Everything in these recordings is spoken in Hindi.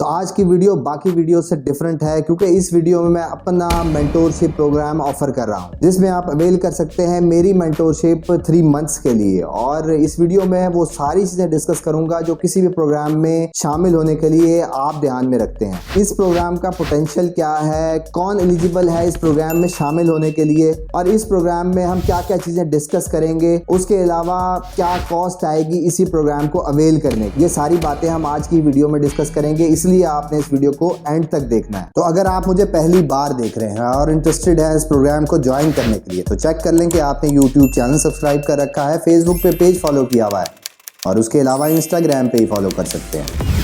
तो आज की वीडियो बाकी वीडियो से डिफरेंट है क्योंकि इस वीडियो में मैं अपना मेंटोरशिप प्रोग्राम ऑफर कर रहा हूं जिसमें आप अवेल कर सकते हैं मेरी मेंटोरशिप 3 मंथ्स के लिए। और इस वीडियो में वो सारी चीजें डिस्कस करूंगा जो किसी भी प्रोग्राम में शामिल होने के लिए आप ध्यान में रखते हैं। इस प्रोग्राम का पोटेंशियल क्या है, कौन एलिजिबल है इस प्रोग्राम में शामिल होने के लिए, और इस प्रोग्राम में हम क्या क्या चीजें डिस्कस करेंगे, उसके अलावा क्या कॉस्ट आएगी इसी प्रोग्राम को अवेल करने की। ये सारी बातें हम आज की वीडियो में डिस्कस करेंगे, इसलिए आपने इस वीडियो को एंड तक देखना है। तो अगर आप मुझे पहली बार देख रहे हैं और इंटरेस्टेड है इस प्रोग्राम को ज्वाइन करने के लिए तो चेक कर लें कि आपने यूट्यूब चैनल सब्सक्राइब कर रखा है, फेसबुक पे पेज फॉलो किया हुआ है और उसके अलावा इंस्टाग्राम पे ही फॉलो कर सकते हैं।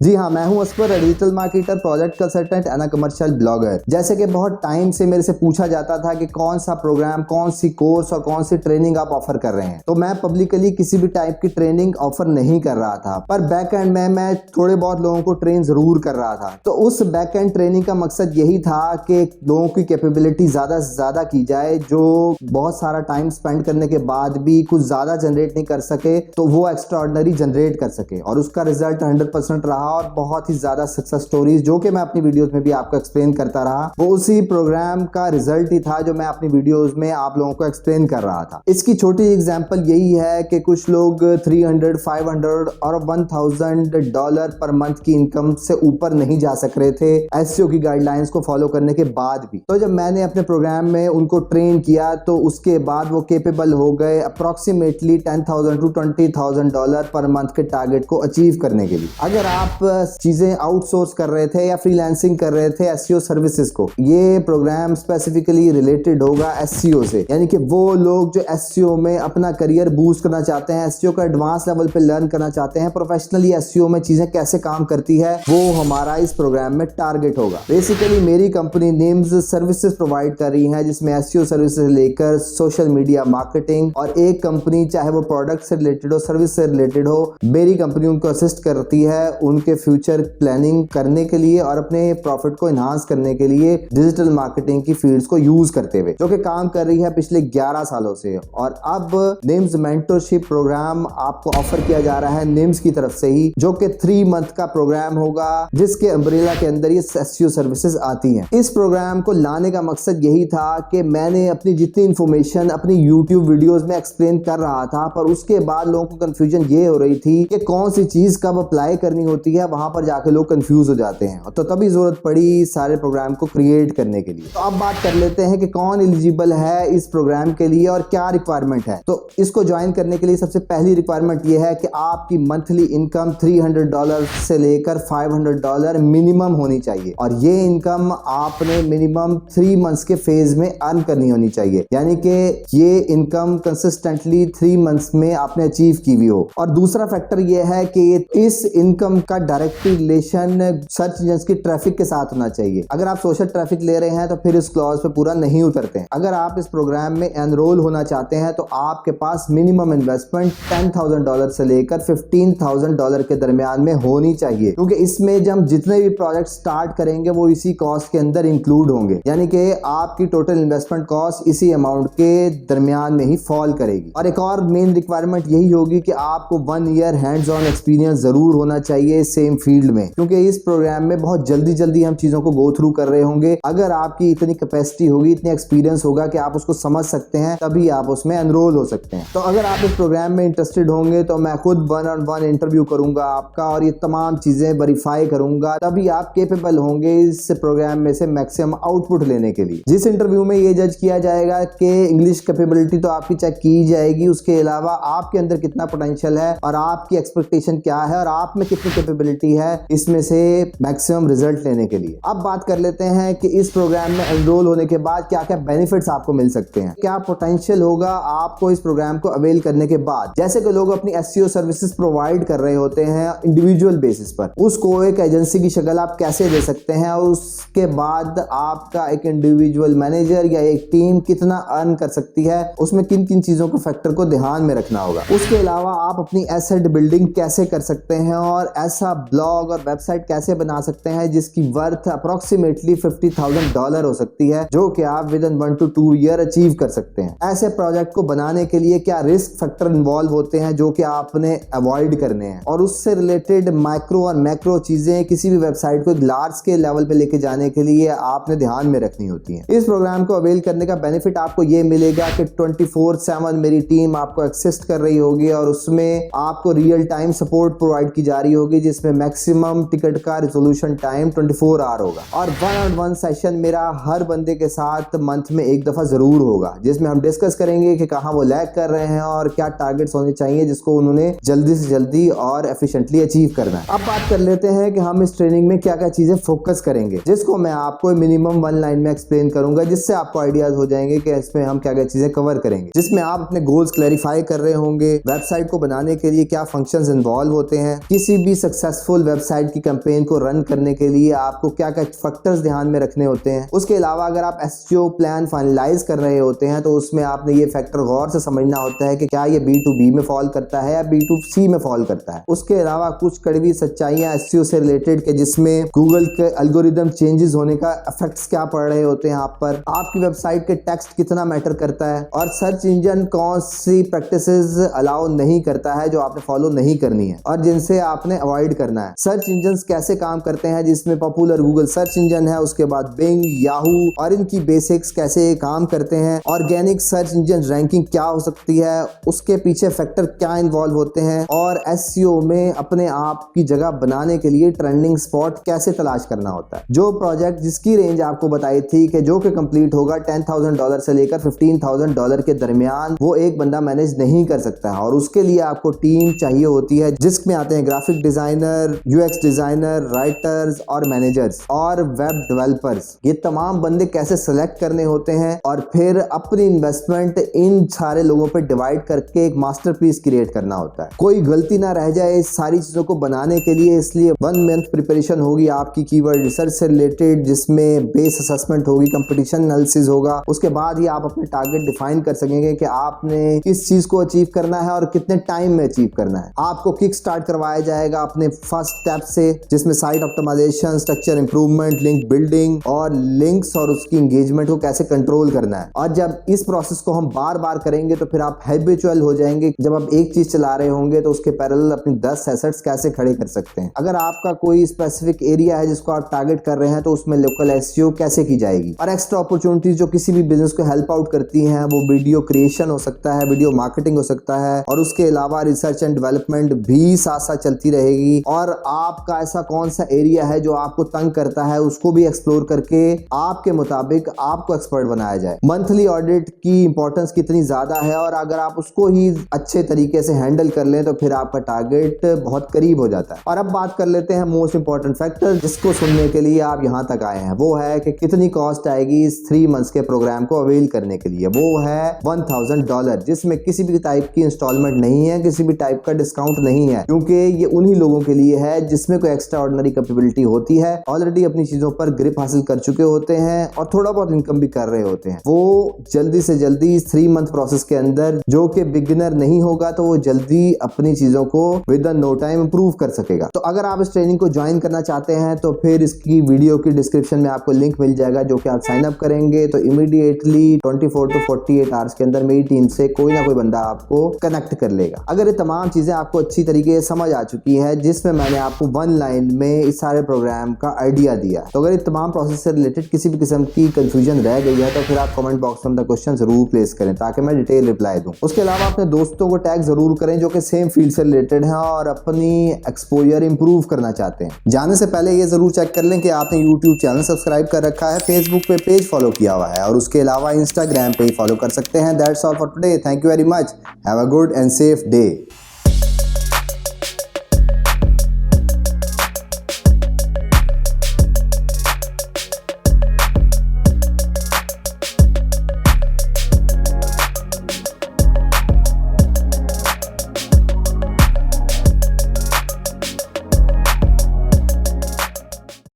जी हाँ, मैं हूं Asfar, digital marketer, project consultant and commercial blogger. जैसे कि बहुत टाइम से मेरे से पूछा जाता था कि कौन सा प्रोग्राम, कौन सी कोर्स और कौन सी ट्रेनिंग आप ऑफर कर रहे हैं, तो मैं पब्लिकली किसी भी टाइप की ट्रेनिंग ऑफर नहीं कर रहा था, पर बैक एंड में मैं थोड़े बहुत लोगों को ट्रेन जरूर कर रहा था। तो उस बैक एंड ट्रेनिंग का मकसद यही था कि लोगों की कैपेबिलिटी ज्यादा से ज्यादा की जाए, जो बहुत सारा टाइम स्पेंड करने के बाद भी कुछ ज्यादा जनरेट नहीं कर सके तो वो एक्स्ट्राऑर्डिनरी जनरेट कर सके, और उसका रिजल्ट 100% रहा। और बहुत ही ज्यादा सक्सेस स्टोरीज जो कि मैं अपनी वीडियोस में भी आपको एक्सप्लेन करता रहा, वो उसी प्रोग्राम का रिजल्ट ही था जो मैं अपनी वीडियोस में आप लोगों को एक्सप्लेन कर रहा था। इसकी छोटी एग्जांपल यही है कि कुछ लोग 300, 500 और $1000 पर मंथ की इनकम से ऊपर नहीं जा सक रहे थे एसईओ की गाइडलाइंस को फॉलो करने के बाद भी। तो जब मैंने अपने प्रोग्राम में उनको ट्रेन किया तो उसके बाद वो केपेबल हो गए अप्रोक्सीमेटली $10,000 to $20,000 पर मंथ के टारगेट को अचीव करने के लिए। अगर आप चीजें आउटसोर्स कर रहे थे या फ्रीलांसिंग कर रहे थे एसईओ सर्विसेज को, ये प्रोग्राम स्पेसिफिकली रिलेटेड होगा एसईओ से, यानी कि वो लोग जो एसईओ में अपना करियर बूस्ट करना चाहते हैं, एसईओ का एडवांस लेवल पे लर्न करना चाहते हैं, प्रोफेशनली एसईओ में चीजें कैसे काम करती है, वो हमारा इस प्रोग्राम में टारगेट होगा। बेसिकली मेरी कंपनी नेम्स सर्विसेज प्रोवाइड कर रही है जिसमें एसईओ सर्विसेज लेकर सोशल मीडिया मार्केटिंग, और एक कंपनी चाहे वो प्रोडक्ट से रिलेटेड हो, सर्विस से रिलेटेड हो, मेरी कंपनी उनको असिस्ट करती है उनके फ्यूचर प्लानिंग करने के लिए और अपने प्रॉफिट को एनहांस करने के लिए डिजिटल मार्केटिंग की फील्ड्स को यूज करते हुए, जो कि काम कर रही है पिछले 11 सालों से। और अब निम्स मेंटरशिप प्रोग्राम आपको ऑफर किया जा रहा है निम्स की तरफ से ही, जो कि 3 मंथ का प्रोग्राम होगा जिसके अम्ब्रेला के अंदर ये एसईओ सर्विसेज आती हैं। इस प्रोग्राम को लाने का मकसद यही था कि मैंने अपनी जितनी इंफॉर्मेशन अपनी यूट्यूब वीडियोस में एक्सप्लेन कर रहा था, पर उसके बाद लोगों को कंफ्यूजन ये हो रही थी कि कौन सी चीज कब अप्लाई करनी होती है, वहां पर जाके लोग कंफ्यूज हो जाते हैं। तो तभी जरूरत पड़ी सारे प्रोग्राम को क्रिएट करने के लिए। तो अब बात कर लेते हैं कि कौन एलिजिबल है इस प्रोग्राम के लिए और क्या रिक्वायरमेंट है। तो इसको ज्वाइन करने के लिए सबसे पहली रिक्वायरमेंट यह है कि आपकी मंथली इनकम $300 से लेकर $500 मिनिमम होनी चाहिए, और ये इनकम आपने मिनिमम 3 मंथ्स के फेज में अर्न करनी होनी चाहिए, यानी कि ये इनकम कंसिस्टेंटली 3 मंथ्स में आपने अचीव की हुई हो। और दूसरा फैक्टर यह है कि इस इनकम का डायरेक्ट रिलेशन सर्च इंजन की ट्रैफिक के साथ होना चाहिए। अगर आप सोशल ट्रैफिक ले रहे हैं तो फिर इस क्लॉज पे पूरा नहीं उतरते हैं। अगर आप इस प्रोग्राम में एनरोल होना चाहते हैं तो आपके पास मिनिमम इन्वेस्टमेंट $10,000 से लेकर $15,000 के दरमियान में होनी चाहिए, क्योंकि इसमें जब जितने भी प्रोजेक्ट स्टार्ट करेंगे वो इसी कॉस्ट के अंदर इंक्लूड होंगे, यानी कि आपकी टोटल इन्वेस्टमेंट कॉस्ट इसी अमाउंट के दरमियान में ही फॉल करेगी। और एक और मेन रिक्वायरमेंट यही होगी कि आपको 1 ईयर हैंड्स ऑन एक्सपीरियंस जरूर होना चाहिए सेम फील्ड में, क्योंकि इस प्रोग्राम में बहुत जल्दी हम चीजों को गो थ्रू कर रहे होंगे। अगर आपकी इतनी कैपेसिटी होगी, इतनी एक्सपीरियंस होगा कि आप उसको समझ सकते हैं, तभी आप उसमें एनरोल हो सकते हैं। तो अगर आप इस प्रोग्राम में इंटरेस्टेड होंगे तो मैं खुद 1-on-1 इंटरव्यू करूंगा आपका, और ये तमाम चीजें वेरीफाई करूंगा, तभी आप केपेबल होंगे इस प्रोग्राम में से मैक्सिमम आउटपुट लेने के लिए। जिस इंटरव्यू में ये जज किया जाएगा कि इंग्लिश कैपेबिलिटी तो आपकी चेक की जाएगी, उसके अलावा आपके अंदर कितना पोटेंशियल है और आपकी एक्सपेक्टेशन क्या है और आप में कितनी कैपेबिलिटी कैपेबिलिटी है इसमें से मैक्सिमम रिजल्ट लेने के लिए। अब बात कर लेते हैं कि इस प्रोग्राम में एनरोल होने के बाद क्या क्या बेनिफिट्स आपको मिल सकते हैं, क्या पोटेंशियल होगा आपको इस प्रोग्राम को अवेल करने के बाद। जैसे कि लोग अपनी एसईओ सर्विसेज प्रोवाइड कर रहे होते हैं इंडिविजुअल बेसिस पर, उसको एक एजेंसी की शक्ल आप कैसे दे सकते हैं, और उसके बाद आपका एक इंडिविजुअल मैनेजर या एक टीम कितना अर्न कर सकती है, उसमें किन किन चीजों के फैक्टर को ध्यान में रखना होगा। उसके अलावा आप अपनी एसेट बिल्डिंग कैसे कर सकते हैं और ऐसा ब्लॉग और वेबसाइट कैसे बना सकते हैं जिसकी वर्थ अप्रोक्सीमेटली $50,000 हो सकती है, जो कि आप with in 1 to 2 year achieve कर सकते हैं। ऐसे प्रोजेक्ट को बनाने के लिए क्या रिस्क फैक्टर इन्वॉल्व होते हैं जो कि आपने अवॉइड करने हैं, और उससे रिलेटेड माइक्रो और मैक्रो चीजें किसी भी वेबसाइट को लार्ज स्केल लेवल पे लेके जाने के लिए आपने ध्यान में रखनी होती है। इस प्रोग्राम को अवेल करने का बेनिफिट आपको ये मिलेगा कि 24/7 मेरी टीम आपको असिस्ट कर रही होगी और उसमें आपको रियल टाइम सपोर्ट प्रोवाइड की जा रही होगी, जिसमें मैक्सिमम टिकट का रिजोल्यूशन टाइम 24 आवर होगा। और 1-on-1 सेशन मेरा हर बंदे के साथ मंथ में एक दफा जरूर होगा, जिसमें हम डिस्कस करेंगे कि कहां वो लैग कर रहे हैं और क्या टारगेट्स होने चाहिए जिसको उन्होंने जल्दी से जल्दी और एफिशिएंटली अचीव करना है। अब बात कर लेते हैं कि हम इस ट्रेनिंग में क्या क्या चीजें फोकस करेंगे, जिसको मैं आपको मिनिमम 1 लाइन में एक्सप्लेन करूंगा, जिससे आपको आइडियाज हो जाएंगे कि इसमें हम क्या क्या चीजें कवर करेंगे। जिसमें आप अपने गोल्स क्लैरिफाई कर रहे होंगे, वेबसाइट को बनाने के लिए क्या फंक्शंस इन्वॉल्व होते हैं, किसी भी सक्सेसफुल वेबसाइट की कैंपेन को रन करने के लिए आपको क्या क्या फैक्टर्स ध्यान में रखने होते हैं। उसके अलावा अगर आप एसईओ प्लान फाइनलाइज कर रहे होते हैं तो उसमें आपने ये फैक्टर गौर से समझना होता है कि क्या ये B2B में फॉल करता है या B2C में फॉल करता है। उसके अलावा कुछ कड़वी सच्चाइयां एसईओ से रिलेटेड के जिसमें गूगल के एल्गोरिदम चेंजेस होने का इफेक्ट्स क्या पड़ रहे होते हैं आप पर, आपकी वेबसाइट के टेक्स्ट कितना मैटर करता है, और सर्च इंजन कौन सी प्रैक्टिसेस अलाउ नहीं करता है जो आपने फॉलो नहीं करनी है और जिनसे आपने अवॉइड करना है। सर्च इंजन कैसे काम करते हैं, जिसमें पॉपुलर गूगल सर्च इंजन है, उसके बाद बिंग, याहू और इनकी बेसिक्स कैसे काम करते हैं, ऑर्गेनिक सर्च इंजन रैंकिंग क्या हो सकती है, उसके पीछे फैक्टर क्या इन्वॉल्व होते हैं, और एसईओ में अपने आप की जगह बनाने के लिए ट्रेंडिंग स्पॉट कैसे तलाश करना होता है। जो प्रोजेक्ट जिसकी रेंज आपको बताई थी कि जो कि कंप्लीट होगा $10,000 से लेकर $15,000 के दरमियान, वो एक बंदा मैनेज नहीं कर सकता है, और उसके लिए आपको टीम चाहिए होती है जिसमें आते हैं graphic designer, UX designer, writers और मैनेजर्स और वेब डेवलपर्स। ये तमाम बंदे कैसे सेलेक्ट करने होते हैं और फिर अपनी इन्वेस्टमेंट इन सारे लोगों पर डिवाइड करके एक मास्टरपीस क्रिएट करना होता है। कोई गलती ना रह जाए इस सारी चीजों को बनाने के लिए, इसलिए 1 मंथ प्रिपरेशन होगी आपकी कीवर्ड रिसर्च से रिलेटेड, जिसमें बेस असेसमेंट होगी, कंपटीशन एनालिसिस होगा। उसके बाद ही आप अपने टारगेट डिफाइन कर सकेंगे कि आपने किस चीज को अचीव करना है और कितने टाइम में अचीव करना है। आपको किक स्टार्ट करवाया जाएगा अपने फर्स्ट स्टेप से, जिसमें site optimisation, structure improvement, link building और लिंक्स और उसकी एंगेजमेंट को कैसे कंट्रोल करना है। और जब इस प्रोसेस को हम बार बार करेंगे तो फिर आप हैबिचुअल हो जाएंगे। जब आप एक चीज चला रहे होंगे तो उसके पैरेलल अपनी 10 एसेट्स कैसे खड़े कर सकते हैं। अगर आपका कोई स्पेसिफिक एरिया है जिसको आप टारगेट कर रहे हैं तो उसमें लोकल एसईओ कैसे की जाएगी। और एक्स्ट्रा अपॉर्चुनिटीज जो किसी भी बिजनेस को हेल्प आउट करती हैं, वो वीडियो क्रिएशन हो सकता है, वीडियो मार्केटिंग हो सकता है, और उसके अलावा रिसर्च एंड डेवलपमेंट भी साथ साथ चलती रहेगी। और आपका ऐसा कौन सा एरिया है जो आपको तंग करता है, उसको भी एक्सप्लोर करके आपके मुताबिक आपको एक्सपर्ट बनाया जाए। मंथली ऑडिट की इंपॉर्टेंस कितनी ज्यादा है, और अगर आप उसको ही अच्छे तरीके से हैंडल कर लें तो फिर आपका टारगेट बहुत करीब हो जाता है। और अब बात कर लेते हैं मोस्ट इंपॉर्टेंट फैक्टर जिसको सुनने के लिए आप यहाँ तक आए हैं, वो है कि कितनी कॉस्ट आएगी इस 3 मंथ्स के प्रोग्राम को अवेल करने के लिए। वो है $1,000, जिसमें किसी भी टाइप की इंस्टॉलमेंट नहीं है, किसी भी टाइप का डिस्काउंट नहीं है, क्योंकि ये उन्हीं लोगों के लिए है जिसमें कोई एक्स्ट्रा ऑर्डिनरी कैपेबिलिटी होती है, ऑलरेडी अपनी चीजों पर ग्रिप हासिल कर चुके होते हैं और थोड़ा बहुत इनकम भी कर रहे होते हैं। वो जल्दी से जल्दी इस 3 मंथ प्रोसेस के अंदर, जो कि बिगिनर नहीं होगा तो वो जल्दी अपनी चीजों को within no time improve कर सकेगा। तो अगर आप इस ट्रेनिंग को ज्वाइन करना चाहते हैं तो फिर इसकी वीडियो की डिस्क्रिप्शन में आपको लिंक मिल जाएगा, जो कि आप साइन अप करेंगे तो इमीडिएटली 24 to 48 आवर्स के अंदर मेरी टीम से कोई ना कोई बंदा आपको कनेक्ट कर लेगा। अगर ये तमाम चीजें आपको अच्छी तरीके से समझ आ चुकी है, जिसमें मैंने आपको 1 लाइन में इस सारे प्रोग्राम का आइडिया दिया, तो अगर ये तमाम प्रोसेस से रिलेटेड किसी भी किस्म की कंफ्यूजन रह गई है तो फिर आप कमेंट बॉक्स में अपना क्वेश्चन जरूर प्लेस करें ताकि मैं डिटेल रिप्लाई दूं। उसके अलावा अपने दोस्तों को टैग जरूर करें जो कि सेम फील्ड से रिलेटेड है और अपनी एक्सपोजर इंप्रूव करना चाहते हैं। जाने से पहले ये जरूर चेक कर लें कि आपने यूट्यूब चैनल सब्सक्राइब कर रखा है, फेसबुक पे पेज फॉलो किया हुआ है और उसके अलावा इंस्टाग्राम पे ही फॉलो कर सकते हैं। That's all for today. Thank you very much. Have a good and safe day.